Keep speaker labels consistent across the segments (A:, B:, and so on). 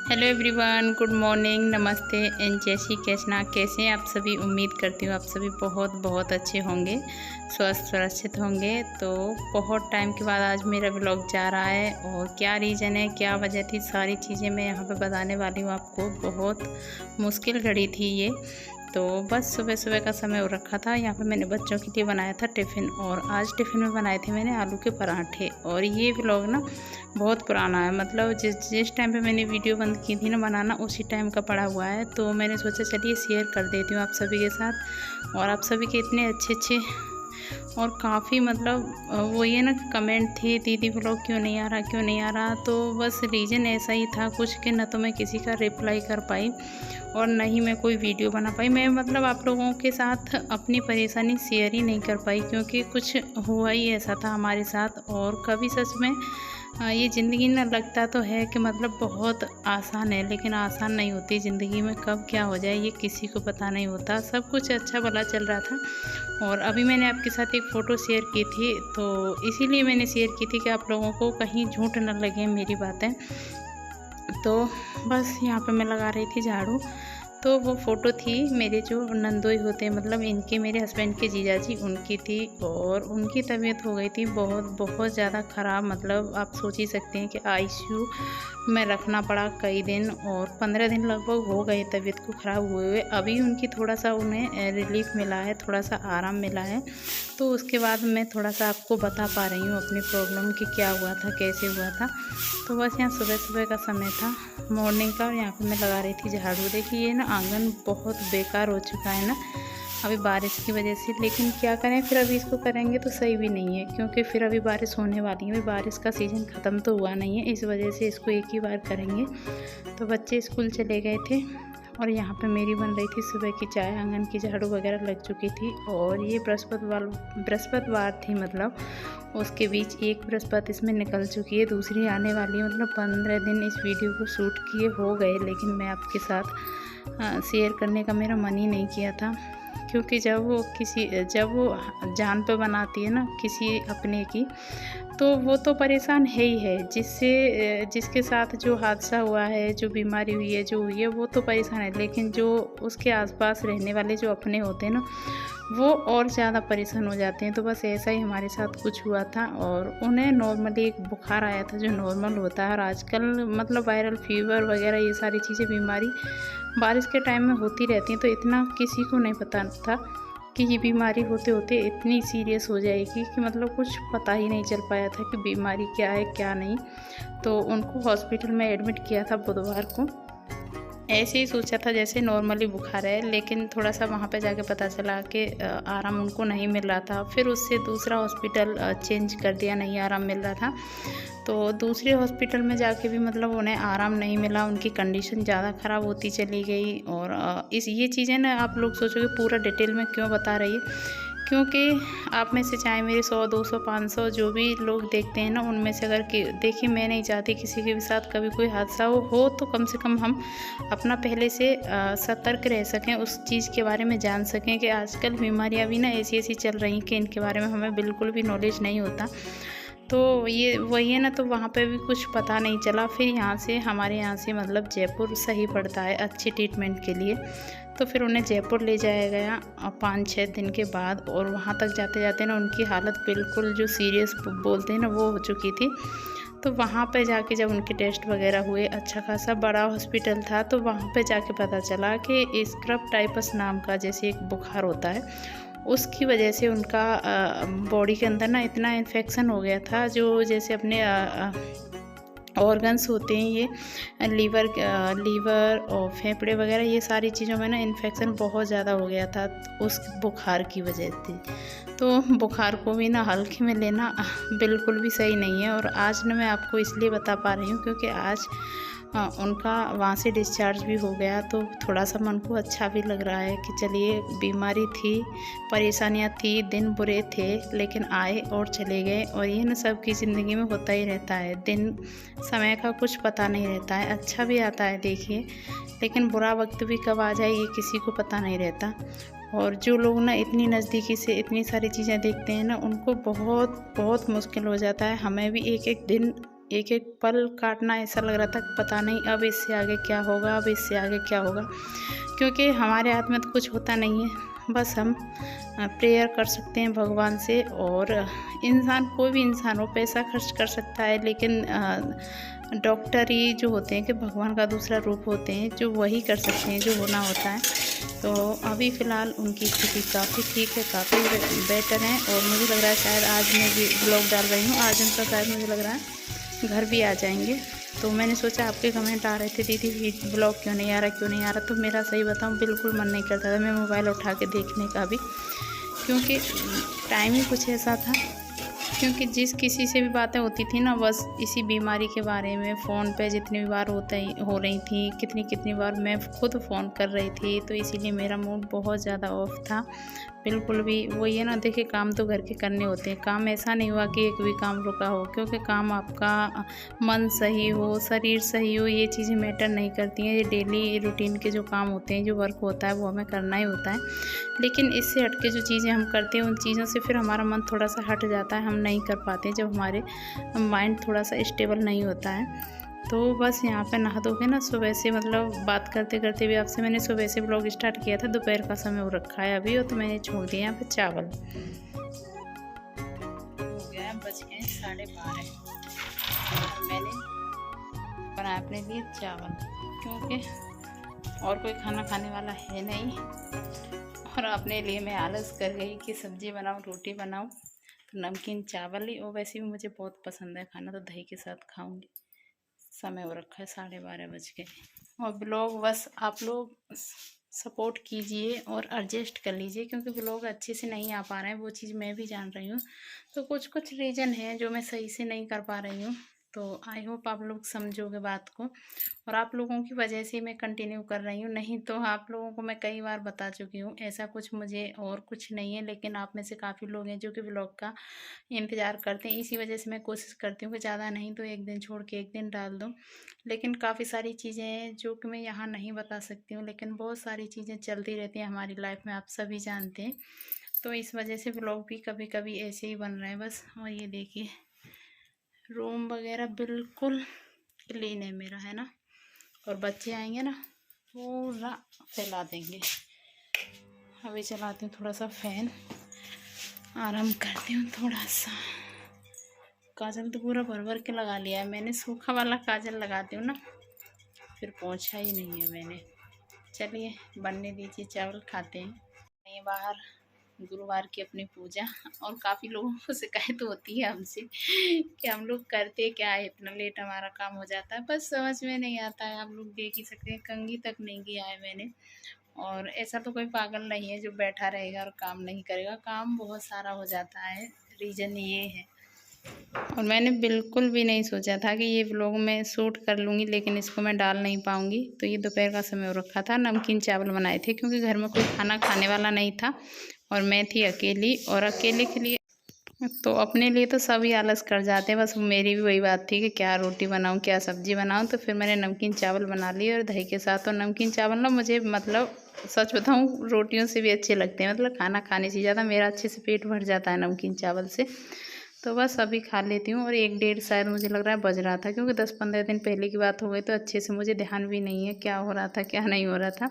A: Hello everyone, good morning, नमस्ते and जय श्री कृष्णा। कैसे हैं आप सभी? उम्मीद करती हूँ आप सभी बहुत बहुत अच्छे होंगे, स्वस्थ सुरक्षित होंगे। तो बहुत टाइम के बाद आज मेरा व्लॉग जा रहा है और क्या रीज़न है, क्या वजह थी, सारी चीज़ें मैं यहाँ पे बताने वाली हूँ आपको। बहुत मुश्किल घड़ी थी ये। तो बस सुबह सुबह का समय हो रखा था। यहाँ पे मैंने बच्चों के लिए बनाया था टिफ़िन, और आज टिफ़िन में बनाए थे मैंने आलू के पराठे। और ये व्लॉग ना बहुत पुराना है, मतलब जिस टाइम पे मैंने वीडियो बंद की थी ना बनाना, उसी टाइम का पड़ा हुआ है। तो मैंने सोचा चलिए शेयर कर देती हूँ आप सभी के साथ। और आप सभी के इतने अच्छे अच्छे और काफ़ी मतलब वो ये ना कमेंट थी, दीदी व्लॉग क्यों नहीं आ रहा, क्यों नहीं आ रहा। तो बस रीज़न ऐसा ही था कुछ कि न तो मैं किसी का रिप्लाई कर पाई और न ही मैं कोई वीडियो बना पाई। मैं मतलब आप लोगों के साथ अपनी परेशानी शेयर ही नहीं कर पाई, क्योंकि कुछ हुआ ही ऐसा था हमारे साथ। और कभी सच में ये ज़िंदगी ना लगता तो है कि मतलब बहुत आसान है, लेकिन आसान नहीं होती ज़िंदगी में। कब क्या हो जाए ये किसी को पता नहीं होता। सब कुछ अच्छा भला चल रहा था। और अभी मैंने आपके साथ एक फ़ोटो शेयर की थी, तो इसीलिए मैंने शेयर की थी कि आप लोगों को कहीं झूठ न लगे मेरी बातें। तो बस यहाँ पे मैं लगा रही थी झाड़ू। तो वो फ़ोटो थी मेरे जो नंदोई होते हैं, मतलब इनके मेरे हस्बैंड के जीजा जी, उनकी थी। और उनकी तबीयत हो गई थी बहुत बहुत ज़्यादा ख़राब। मतलब आप सोच ही सकते हैं कि आईसीयू में रखना पड़ा कई दिन, और 15 दिन लगभग हो गए तबीयत को ख़राब हुए हुए। अभी उनकी थोड़ा सा उन्हें रिलीफ मिला है, थोड़ा सा आराम मिला है। तो उसके बाद मैं थोड़ा सा आपको बता पा रही हूँ अपनी प्रॉब्लम कि क्या हुआ था, कैसे हुआ था। तो बस यहाँ सुबह सुबह का समय था, मॉर्निंग का, और यहाँ पे मैं लगा रही थी झाड़ू। देखिए ये ना आंगन बहुत बेकार हो चुका है ना अभी बारिश की वजह से। लेकिन क्या करें, फिर अभी इसको करेंगे तो सही भी नहीं है, क्योंकि फिर अभी बारिश होने वाली है। अभी बारिश का सीज़न ख़त्म तो हुआ नहीं है, इस वजह से इसको एक ही बार करेंगे। तो बच्चे स्कूल चले गए थे और यहाँ पे मेरी बन रही थी सुबह की चाय, आंगन की झाड़ू वगैरह लग चुकी थी। और ये बृहस्पतिवार थी, मतलब उसके बीच एक बृहस्पति इसमें निकल चुकी है, दूसरी आने वाली है। मतलब 15 दिन इस वीडियो को शूट किए हो गए, लेकिन मैं आपके साथ शेयर करने का मेरा मन ही नहीं किया था। क्योंकि जब वो जान पे बनाती है ना किसी अपने की, तो वो तो परेशान है ही है। जिसके साथ जो हादसा हुआ है, जो बीमारी हुई है, जो हुई है, वो तो परेशान है। लेकिन जो उसके आसपास रहने वाले जो अपने होते हैं ना, वो और ज़्यादा परेशान हो जाते हैं। तो बस ऐसा ही हमारे साथ कुछ हुआ था। और उन्हें नॉर्मली एक बुखार आया था जो नॉर्मल होता है। और आजकल मतलब वायरल फीवर वगैरह ये सारी चीज़ें बीमारी बारिश के टाइम में होती रहती हैं। तो इतना किसी को नहीं पता था कि ये बीमारी होते होते इतनी सीरियस हो जाएगी कि मतलब कुछ पता ही नहीं चल पाया था कि बीमारी क्या है क्या नहीं। तो उनको हॉस्पिटल में एडमिट किया था बुधवार को। ऐसे ही सोचा था जैसे नॉर्मली बुखार है, लेकिन थोड़ा सा वहाँ पे जाके पता चला कि आराम उनको नहीं मिल रहा था। फिर उससे दूसरा हॉस्पिटल चेंज कर दिया, नहीं आराम मिल रहा था। तो दूसरे हॉस्पिटल में जाके भी मतलब उन्हें आराम नहीं मिला, उनकी कंडीशन ज़्यादा ख़राब होती चली गई। और ये चीज़ें ना आप लोग सोचोगे पूरा डिटेल में क्यों बता रही है, क्योंकि आप में से चाहे मेरे 100, 200, 500 जो भी लोग देखते हैं ना, उनमें से अगर देखिए मैं नहीं चाहती किसी के भी साथ कभी कोई हादसा हो तो कम से कम हम अपना पहले से सतर्क रह सकें, उस चीज़ के बारे में जान सकें कि आजकल बीमारियां भी ना ऐसी ऐसी चल रही कि इनके बारे में हमें बिल्कुल भी नॉलेज नहीं होता। तो ये वही है ना, तो वहाँ पे भी कुछ पता नहीं चला। फिर हमारे यहाँ से मतलब जयपुर सही पड़ता है अच्छे ट्रीटमेंट के लिए। तो फिर उन्हें जयपुर ले जाया गया 5-6 दिन के बाद। और वहाँ तक जाते जाते ना उनकी हालत बिल्कुल जो सीरियस बोलते हैं ना वो हो चुकी थी। तो वहाँ पे जाके जब उनके टेस्ट वगैरह हुए, अच्छा खासा बड़ा हॉस्पिटल था, तो वहाँ पे जाके पता चला कि स्क्रब टाइपस नाम का जैसे एक बुखार होता है, उसकी वजह से उनका बॉडी के अंदर ना इतना इन्फेक्शन हो गया था, जो जैसे अपने ऑर्गन्स होते हैं ये लीवर और फेफड़े वगैरह, ये सारी चीज़ों में ना इन्फेक्शन बहुत ज़्यादा हो गया था उस बुखार की वजह से। तो बुखार को भी ना हल्के में लेना बिल्कुल भी सही नहीं है। और आज ना मैं आपको इसलिए बता पा रही हूँ क्योंकि आज उनका वहाँ से डिस्चार्ज भी हो गया। तो थोड़ा सा मन को अच्छा भी लग रहा है कि चलिए बीमारी थी, परेशानियाँ थी, दिन बुरे थे, लेकिन आए और चले गए। और ये ना सबकी ज़िंदगी में होता ही रहता है, दिन समय का कुछ पता नहीं रहता है, अच्छा भी आता है देखिए, लेकिन बुरा वक्त भी कब आ जाए ये किसी को पता नहीं रहता। और जो लोग ना इतनी नज़दीकी से इतनी सारी चीज़ें देखते हैं ना, उनको बहुत बहुत मुश्किल हो जाता है। हमें भी एक एक दिन एक एक पल काटना ऐसा लग रहा था कि पता नहीं अब इससे आगे क्या होगा, अब इससे आगे क्या होगा, क्योंकि हमारे हाथ में तो कुछ होता नहीं है। बस हम प्रेयर कर सकते हैं भगवान से। और इंसान, कोई भी इंसान हो, पैसा खर्च कर सकता है, लेकिन डॉक्टर ही जो होते हैं कि भगवान का दूसरा रूप होते हैं, जो वही कर सकते हैं जो होना होता है। तो अभी फ़िलहाल उनकी स्थिति काफ़ी ठीक है, काफ़ी बेटर है। और मुझे लग रहा है शायद आज मैं भी ब्लॉग डाल रही हूँ, आज उनका शायद मुझे लग रहा है घर भी आ जाएंगे। तो मैंने सोचा, आपके कमेंट आ रहे थे दीदी ब्लॉग क्यों नहीं आ रहा, क्यों नहीं आ रहा। तो मेरा सही बताऊँ बिल्कुल मन नहीं करता था मैं मोबाइल उठा के देखने का भी, क्योंकि टाइम ही कुछ ऐसा था। क्योंकि जिस किसी से भी बातें होती थी ना, बस इसी बीमारी के बारे में फ़ोन पे जितनी भी बार हो रही थी, कितनी कितनी बार मैं खुद फ़ोन कर रही थी। तो इसीलिए मेरा मूड बहुत ज़्यादा ऑफ था, बिल्कुल भी। वही है ना, देखिए काम तो घर के करने होते हैं। काम ऐसा नहीं हुआ कि एक भी काम रुका हो, क्योंकि काम आपका मन सही हो, शरीर सही हो, ये चीज़ें मैटर नहीं करती हैं। ये डेली रूटीन के जो काम होते हैं, जो वर्क होता है, वो हमें करना ही होता है। लेकिन इससे हट के जो चीज़ें हम करते हैं, उन चीज़ों से फिर हमारा मन थोड़ा सा हट जाता है, हम नहीं कर पाते जब हमारे माइंड थोड़ा सा स्टेबल नहीं होता है। तो बस यहाँ पे नहा धो के ना, सुबह से मतलब बात करते करते भी आपसे मैंने सुबह से ब्लॉग स्टार्ट किया था। दोपहर का समय हो रखा है अभी, और तो मैंने छोड़ दिया यहाँ पे चावल। हो गया है, बज गए 12:30 और मैंने बनाया अपने लिए चावल, क्योंकि और कोई खाना खाने वाला है नहीं। और अपने लिए मैं आलस कर गई कि सब्ज़ी बनाऊँ, रोटी बनाऊँ, तो नमकीन चावल ही। और वैसे भी मुझे बहुत पसंद है खाना, तो दही के साथ खाऊंगी। समय हो रखा है 12:30 बज के। और ब्लॉग बस आप लोग सपोर्ट कीजिए और एडजस्ट कर लीजिए, क्योंकि ब्लॉग अच्छे से नहीं आ पा रहे हैं, वो चीज़ मैं भी जान रही हूँ। तो कुछ कुछ रीज़न है जो मैं सही से नहीं कर पा रही हूँ। तो आई होप आप लोग समझोगे बात को। और आप लोगों की वजह से मैं कंटिन्यू कर रही हूँ, नहीं तो आप लोगों को मैं कई बार बता चुकी हूँ। ऐसा कुछ मुझे और कुछ नहीं है, लेकिन आप में से काफ़ी लोग हैं जो कि ब्लॉग का इंतज़ार करते हैं। इसी वजह से मैं कोशिश करती हूँ कि ज़्यादा नहीं तो एक दिन छोड़ के एक दिन डाल दूँ। लेकिन काफ़ी सारी चीज़ें हैं जो कि मैं यहाँ नहीं बता सकती हूँ, लेकिन बहुत सारी चीज़ें चलती रहती हैं हमारी लाइफ में, आप सभी जानते हैं। तो इस वजह से ब्लॉग भी कभी कभी ऐसे ही बन रहे हैं बस। और ये देखिए, रूम वगैरह बिल्कुल क्लीन है मेरा, है ना। और बच्चे आएंगे ना, पूरा फैला देंगे। अभी चलाती हूँ थोड़ा सा फ़ैन, आराम करती हूँ थोड़ा सा। काजल तो पूरा भर भर के लगा लिया है मैंने, सूखा वाला काजल लगाती हूँ ना, फिर पोंछा ही नहीं है मैंने। चलिए बनने दीजिए, चावल खाते हैं। ये बाहर गुरुवार की अपनी पूजा। और काफ़ी लोगों को शिकायत होती है हमसे कि हम लोग करते क्या है, इतना लेट हमारा काम हो जाता है। बस समझ में नहीं आता है, आप लोग देख ही सकते हैं, कंघी तक नहीं किया है मैंने। और ऐसा तो कोई पागल नहीं है जो बैठा रहेगा और काम नहीं करेगा, काम बहुत सारा हो जाता है। रीज़न ये है। और मैंने बिल्कुल भी नहीं सोचा था कि ये व्लॉग मैं शूट कर लूँगी, लेकिन इसको मैं डाल नहीं पाऊँगी। तो ये दोपहर का समय हो रखा था, नमकीन चावल बनाए थे, क्योंकि घर में कोई खाना खाने वाला नहीं था और मैं थी अकेली। और अकेले के लिए तो अपने लिए तो सभी आलस कर जाते हैं, बस मेरी भी वही बात थी कि क्या रोटी बनाऊँ, क्या सब्ज़ी बनाऊँ। तो फिर मैंने नमकीन चावल बना लिए और दही के साथ। और नमकीन चावल ना मुझे मतलब सच बताऊँ रोटियों से भी अच्छे लगते हैं, मतलब खाना खाने से ज़्यादा मेरा अच्छे से पेट भर जाता है नमकीन चावल से। तो बस अभी खा लेती हूँ। और 1 डेढ़ शायद मुझे लग रहा है बज रहा था, क्योंकि 10-15 दिन पहले की बात हो गई, तो अच्छे से मुझे ध्यान भी नहीं है क्या हो रहा था क्या नहीं हो रहा था।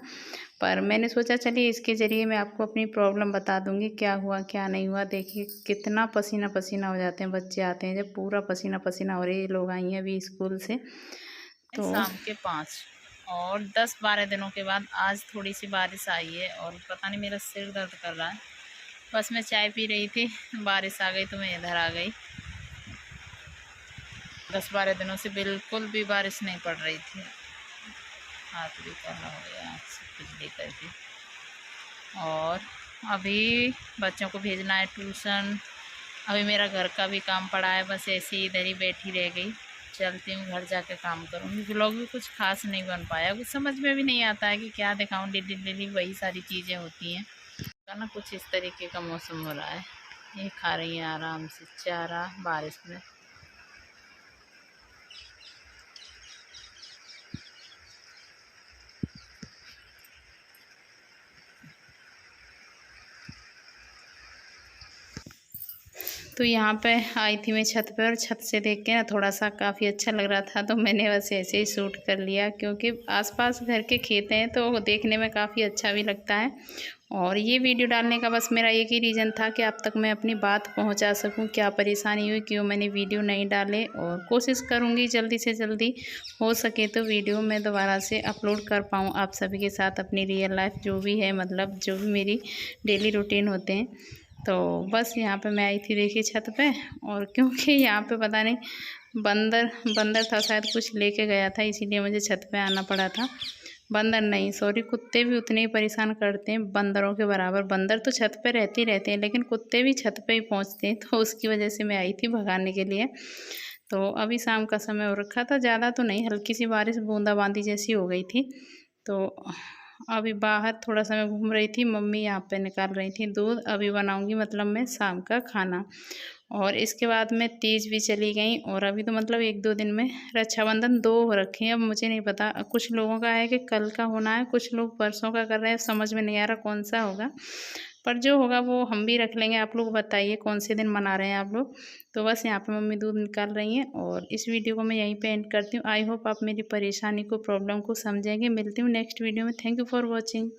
A: पर मैंने सोचा चलिए इसके ज़रिए मैं आपको अपनी प्रॉब्लम बता दूँगी, क्या हुआ क्या नहीं हुआ। देखिए कितना पसीना पसीना हो जाते हैं, बच्चे आते हैं जब पूरा पसीना पसीना हो रही है। लोग आई हैं अभी स्कूल से, तो शाम के 5 और 10-12 दिनों के बाद आज थोड़ी सी बारिश आई है। और पता नहीं मेरा सिर दर्द कर रहा है। बस मैं चाय पी रही थी, बारिश आ गई तो मैं इधर आ गई। 10-12 दिनों से बिल्कुल भी बारिश नहीं पड़ रही थी। हाथ भी काला हो गया सब कुछ लेकर के। और अभी बच्चों को भेजना है ट्यूशन। अभी मेरा घर का भी काम पड़ा है, बस ऐसे ही इधर ही बैठी रह गई। चलती हूँ घर जाके काम करूँगी। व्लॉग भी कुछ खास नहीं बन पाया, कुछ समझ में भी नहीं आता है कि क्या दिखाऊँ। डेली डेली वही सारी चीज़ें होती हैं ना। कुछ इस तरीके का मौसम हो रहा है। ये खा रही है आराम से चारा बारिश में। तो यहाँ पे आई थी मैं छत पे, और छत से देख के ना थोड़ा सा काफ़ी अच्छा लग रहा था, तो मैंने बस ऐसे ही शूट कर लिया, क्योंकि आसपास घर के खेत हैं तो देखने में काफ़ी अच्छा भी लगता है। और ये वीडियो डालने का बस मेरा एक ही रीज़न था कि आप तक मैं अपनी बात पहुंचा सकूं, क्या परेशानी हुई, क्यों मैंने वीडियो नहीं डाले। और कोशिश करूंगी जल्दी से जल्दी हो सके तो वीडियो मैं दोबारा से अपलोड कर पाऊँ आप सभी के साथ, अपनी रियल लाइफ जो भी है, मतलब जो भी मेरी डेली रूटीन होते हैं। तो बस यहाँ पे मैं आई थी देखिए छत पे, और क्योंकि यहाँ पे पता नहीं बंदर बंदर था शायद, कुछ लेके गया था, इसीलिए मुझे छत पे आना पड़ा था। बंदर नहीं, सॉरी, कुत्ते भी उतने ही परेशान करते हैं बंदरों के बराबर। बंदर तो छत पे रहते हैं, लेकिन कुत्ते भी छत पे ही पहुँचते हैं, तो उसकी वजह से मैं आई थी भगाने के लिए। तो अभी शाम का समय हो रखा था, ज़्यादा तो नहीं, हल्की सी बारिश बूंदाबांदी जैसी हो गई थी। तो अभी बाहर थोड़ा सा मैं घूम रही थी, मम्मी यहाँ पे निकाल रही थी दूध। अभी बनाऊंगी मतलब मैं शाम का खाना, और इसके बाद मैं तीज भी चली गई। और अभी तो मतलब 1-2 दिन में रक्षाबंधन 2 हो रखे हैं। अब मुझे नहीं पता, कुछ लोगों का है कि कल का होना है, कुछ लोग परसों का कर रहे हैं, समझ में नहीं आ रहा कौन सा होगा, पर जो होगा वो हम भी रख लेंगे। आप लोग बताइए कौन से दिन मना रहे हैं आप लोग। तो बस यहाँ पे मम्मी दूध निकाल रही हैं, और इस वीडियो को मैं यहीं पे एंड करती हूँ। आई होप आप मेरी परेशानी को, प्रॉब्लम को समझेंगे। मिलती हूँ नेक्स्ट वीडियो में। Thank you for watching.